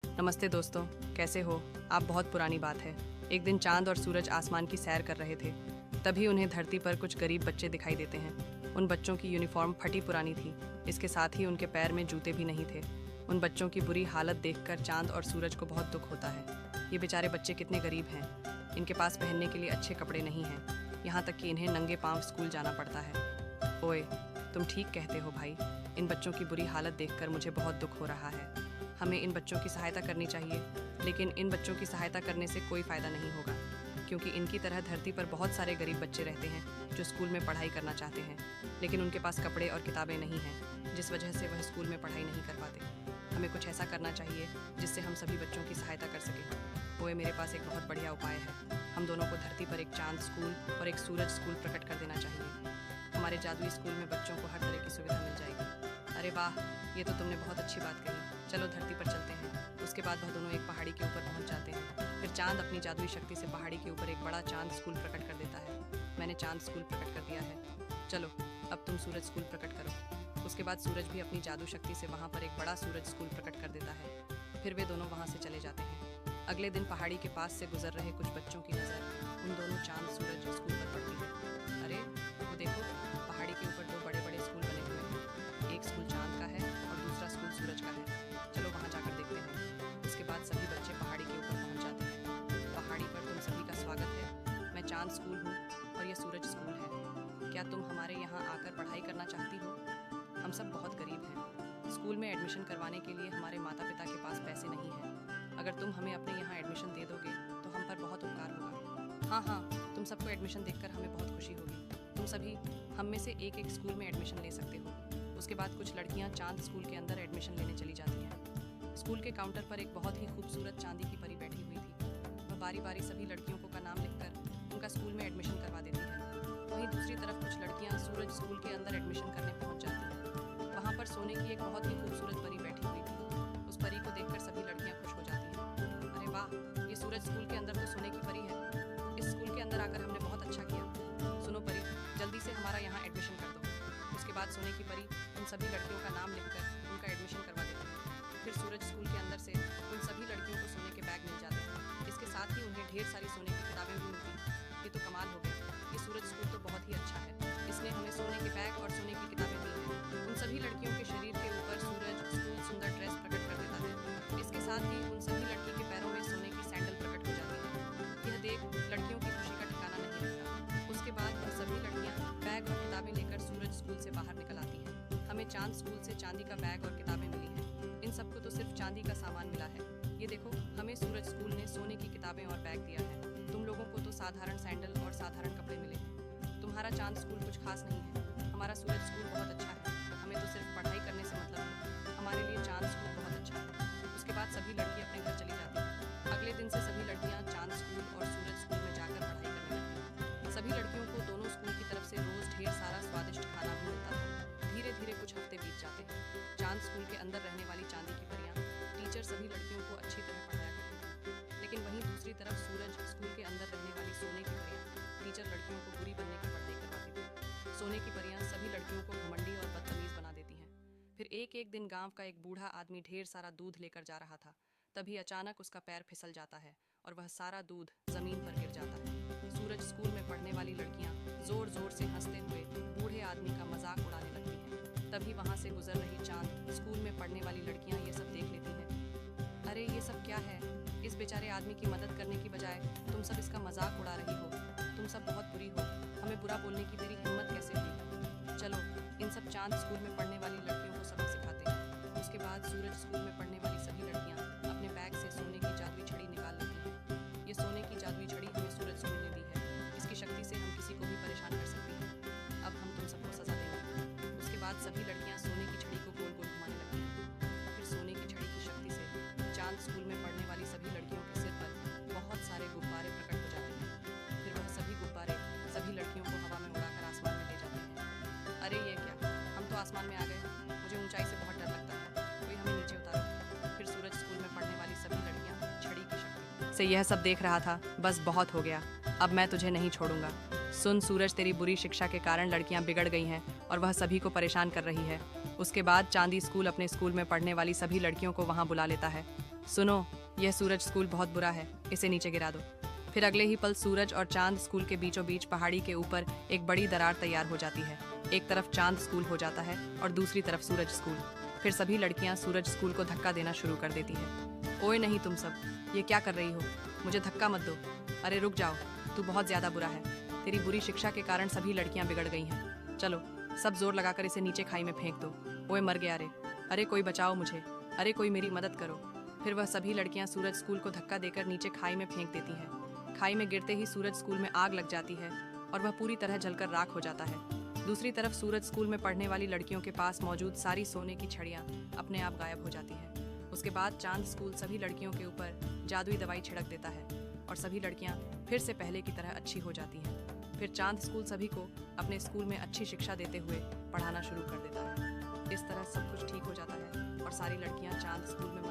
नमस्ते दोस्तों, कैसे हो? आप? बहुत पुरानी बात है। एक दिन चांद और सूरज आसमान की सैर कर रहे थे। तभी उन्हें धरती पर कुछ गरीब बच्चे दिखाई देते हैं। उन बच्चों की यूनिफॉर्म फटी पुरानी थी। इसके साथ ही उनके पैर में जूते भी नहीं थे। उन बच्चों की बुरी हालत देखकर चांद और सूरज को बहुत दुख होता है। ये बेचारे बच्चे कितने गरीब हैं। इनके पास पहनने के लिए अच्छे कपड़े नहीं हैं। यहाँ तक कि इन्हें नंगे पाँव स्कूल जाना पड़ता है। ओए, तुम ठीक कहते हो भाई। इन बच्चों की बुरी हालत देखकर मुझे बहुत दुख हो रहा है। हमें इन बच्चों की सहायता करनी चाहिए, लेकिन इन बच्चों की सहायता करने से कोई फ़ायदा नहीं होगा, क्योंकि इनकी तरह धरती पर बहुत सारे गरीब बच्चे रहते हैं जो स्कूल में पढ़ाई करना चाहते हैं, लेकिन उनके पास कपड़े और किताबें नहीं हैं, जिस वजह से वह स्कूल में पढ़ाई नहीं कर पाते। हमें कुछ ऐसा करना चाहिए जिससे हम सभी बच्चों की सहायता कर सकें। ओए, मेरे पास एक बहुत बढ़िया उपाय है। हम दोनों को धरती पर एक चांद स्कूल और एक सूरज स्कूल प्रकट कर देना चाहिए। हमारे जादुई स्कूल में बच्चों को हर तरह की सुविधा मिल जाएगी। अरे वाह, ये तो तुमने बहुत अच्छी बात कही। चलो धरती पर चलते हैं। उसके बाद वह दोनों एक पहाड़ी के ऊपर पहुंच जाते हैं। फिर चांद अपनी जादुई शक्ति से पहाड़ी के ऊपर एक बड़ा चांद स्कूल प्रकट कर देता है। मैंने चांद स्कूल प्रकट कर दिया है। चलो अब तुम सूरज स्कूल प्रकट करो। उसके बाद सूरज भी अपनी जादू शक्ति से वहाँ पर एक बड़ा सूरज स्कूल प्रकट कर देता है। फिर वे दोनों वहाँ से चले जाते हैं। अगले दिन पहाड़ी के पास से गुजर रहे कुछ बच्चों की नज़र उन दोनों चांद सूरज स्कूल पर पड़ती है। अरे वो देखो, पहाड़ी के ऊपर दो बड़े बड़े स्कूल बने हुए हैं। एक स्कूल चांद का है और दूसरा स्कूल सूरज का है। चलो वहाँ जाकर देखते हैं। उसके बाद सभी बच्चे पहाड़ी के ऊपर पहुँच जाते हैं। पहाड़ी पर तुम सभी का स्वागत है। मैं चांद स्कूल हूँ और यह सूरज स्कूल है। क्या तुम हमारे यहाँ आकर पढ़ाई करना चाहती हो? हम सब बहुत गरीब हैं। स्कूल में एडमिशन करवाने के लिए हमारे माता पिता के पास पैसे नहीं हैं। अगर तुम हमें अपने यहाँ एडमिशन दे दोगे तो हम पर बहुत उपकार होगा। हाँ हाँ, तुम सबको एडमिशन देखकर हमें बहुत खुशी होगी। तुम सभी हम में से एक एक स्कूल में एडमिशन ले सकते हो। उसके बाद कुछ लड़कियां चांद स्कूल के अंदर एडमिशन लेने चली जाती हैं। स्कूल के काउंटर पर एक बहुत ही खूबसूरत चांदी की परी बैठी हुई थी। वह बारी बारी सभी लड़कियों को का नाम लिखकर उनका स्कूल में एडमिशन करवा देती है। वहीं दूसरी तरफ कुछ लड़कियां सूरज स्कूल के अंदर एडमिशन करने पहुंच जाती हैं। वहाँ पर सोने की एक बहुत ही खूबसूरत परी बैठी हुई थी। उस परी को देखकर सभी लड़कियां खुश हो जाती हैं। अरे वाह, ये सूरज स्कूल के अंदर तो सोने की परी है। इस स्कूल के अंदर आकर हमने बहुत अच्छा किया। सुनो परी, जल्दी से हमारा यहाँ एडमिशन कर दो। उसके बाद सोने की परी उन सभी लड़कियों का नाम लिखकर उनका एडमिशन करवा देती है। फिर सूरज स्कूल के अंदर से उन सभी लड़कियों को सोने के बैग मिल जाते हैं। इसके साथ ही उन्हें ढेर सारी सोने की किताबें भी मिलती हैं। ये तो कमाल हो गया। ये सूरज स्कूल तो बहुत ही अच्छा है। इसने हमें सोने के बैग और सोने की किताबें दी हैं। उन सभी लड़कियों के शरीर के ऊपर सूरज स्कूल सुंदर ड्रेस प्रकट कर देता है। इसके साथ ही उन सभी लड़की के पैरों में सोने की सैंडल प्रकट हो जाती है। यह देख लड़कियों की खुशी का ठिकाना नहीं रहता। उसके बाद वह सभी लड़कियां बैग और किताबें लेकर सूरज स्कूल से बाहर निकल आती हैं। हमें चांद स्कूल से चांदी का बैग और किताबें मिली हैं। इन सबको तो सिर्फ चांदी का सामान मिला है। ये देखो, हमें सूरज स्कूल ने सोने की किताबें और बैग दिया है। तुम लोगों को तो साधारण सैंडल और साधारण कपड़े मिले हैं। तुम्हारा चांद स्कूल कुछ खास नहीं है। हमारा सूरज स्कूल बहुत अच्छा है। हमें तो सिर्फ पढ़ाई करने से मतलब है। हमारे लिए चांद स्कूल बहुत अच्छा है। उसके बाद सभी लड़की अपने घर चली जाती हैं। अगले दिन से सभी लड़कियां चांद स्कूल और सूरज स्कूल में जाकर पढ़ाई करने लगती हैं। सभी लड़कियों को दोनों स्कूल की तरफ से रोज ढेर सारा स्वादिष्ट खाना भी मिलता था। धीरे धीरे कुछ हफ्ते बीत जाते हैं। चांद स्कूल के अंदर रहने वाली चांदी की परियां टीचर सभी लड़कियों को अच्छी तरह पढ़ाया करती थी। लेकिन वहीं दूसरी तरफ सूरज स्कूल के अंदर रहने वाली सोने की परियां टीचर लड़कियों को बुरी बनने की पढ़ाई करवाती थी। सोने की परियां सभी लड़कियों को घमंडी और बदतमीज बना देती हैं। फिर एक दिन गांव का एक बूढ़ा आदमी ढेर सारा दूध लेकर जा रहा था। तभी अचानक उसका पैर फिसल जाता है और वह सारा दूध जमीन पर गिर जाता है। सूरज स्कूल में पढ़ने वाली लड़कियां जोर जोर से हंसते हुए बूढ़े आदमी का मजाक उड़ाने लगती हैं। तभी वहां से गुजर रही चांद स्कूल में पढ़ने वाली लड़कियां ये सब देख लेती हैं। अरे ये सब क्या है? इस बेचारे आदमी की मदद करने की बजाय तुम सब इसका मजाक उड़ा रही हो। तुम सब बहुत बुरी हो। हमें बुरा बोलने की तेरी हिम्मत कैसे हुई? चलो इन सब चांद स्कूल में पढ़ने वाली लड़कियों को सबक सिखाते हैं। उसके बाद सूरज स्कूल में पढ़ने वाली सभी लड़कियां अपने बैग से सोने की जादुई छड़ी निकाल लेती हैं। ये सोने की जादुई छड़ी हमें सूरज स्कूल ने दी है। इसकी शक्ति से हम किसी को भी परेशान कर सकते हैं। अब हम तुम सबको सजा देंगे। उसके बाद सभी लड़कियां सोने की छड़ी को गोल गोल घुमाने लगती हैं। फिर सोने की छड़ी की शक्ति से चांद स्कूल में पढ़ने वाली सभी लड़कियों के सिर पर बहुत सारे गुब्बारे प्रकट हो जाते हैं। फिर वह सभी गुब्बारे सभी लड़कियों को हवा में उड़ाकर आसमान में ले जाते हैं। अरे ये क्या, हम तो आसमान में आ गए। मुझे ऊंचाई से बहुत डर लगता है। कोई हमें नीचे उतारो। फिर सूरज स्कूल में पढ़ने वाली सभी लड़कियां छड़ी की शक्ति से यह सब देख रहा था। बस बहुत हो गया, अब मैं तुझे नहीं छोड़ूंगा। सुन सूरज, तेरी बुरी शिक्षा के कारण लड़कियां बिगड़ गई हैं और वह सभी को परेशान कर रही है। उसके बाद चांदी स्कूल अपने स्कूल में पढ़ने वाली सभी लड़कियों को वहां बुला लेता है। सुनो, यह सूरज स्कूल बहुत बुरा है, इसे नीचे गिरा दो। फिर अगले ही पल सूरज और चांद स्कूल के बीचों बीच पहाड़ी के ऊपर एक बड़ी दरार तैयार हो जाती है। एक तरफ चांद स्कूल हो जाता है और दूसरी तरफ सूरज स्कूल। फिर सभी लड़कियां सूरज स्कूल को धक्का देना शुरू कर देती हैं। ओए नहीं तुम सब, ये क्या कर रही हो? मुझे धक्का मत दो। अरे रुक जाओ, तू बहुत ज्यादा बुरा है। तेरी बुरी शिक्षा के कारण सभी लड़कियां बिगड़ गई हैं। चलो सब जोर लगाकर इसे नीचे खाई में फेंक दो। ओए मर गया रे। अरे कोई बचाओ मुझे। अरे कोई मेरी मदद करो। फिर वह सभी लड़कियां सूरज स्कूल को धक्का देकर नीचे खाई में फेंक देती हैं। खाई में गिरते ही सूरज स्कूल में आग लग जाती है और वह पूरी तरह जलकर राख हो जाता है। दूसरी तरफ सूरज स्कूल में पढ़ने वाली लड़कियों के पास मौजूद सारी सोने की छड़ियाँ अपने आप गायब हो जाती हैं। उसके बाद चांद स्कूल सभी लड़कियों के ऊपर जादुई दवाई छिड़क देता है और सभी लड़कियाँ फिर से पहले की तरह अच्छी हो जाती हैं। फिर चांद स्कूल सभी को अपने स्कूल में अच्छी शिक्षा देते हुए पढ़ाना शुरू कर देता है। इस तरह सब कुछ ठीक हो जाता है और सारी लड़कियाँ चांद स्कूल में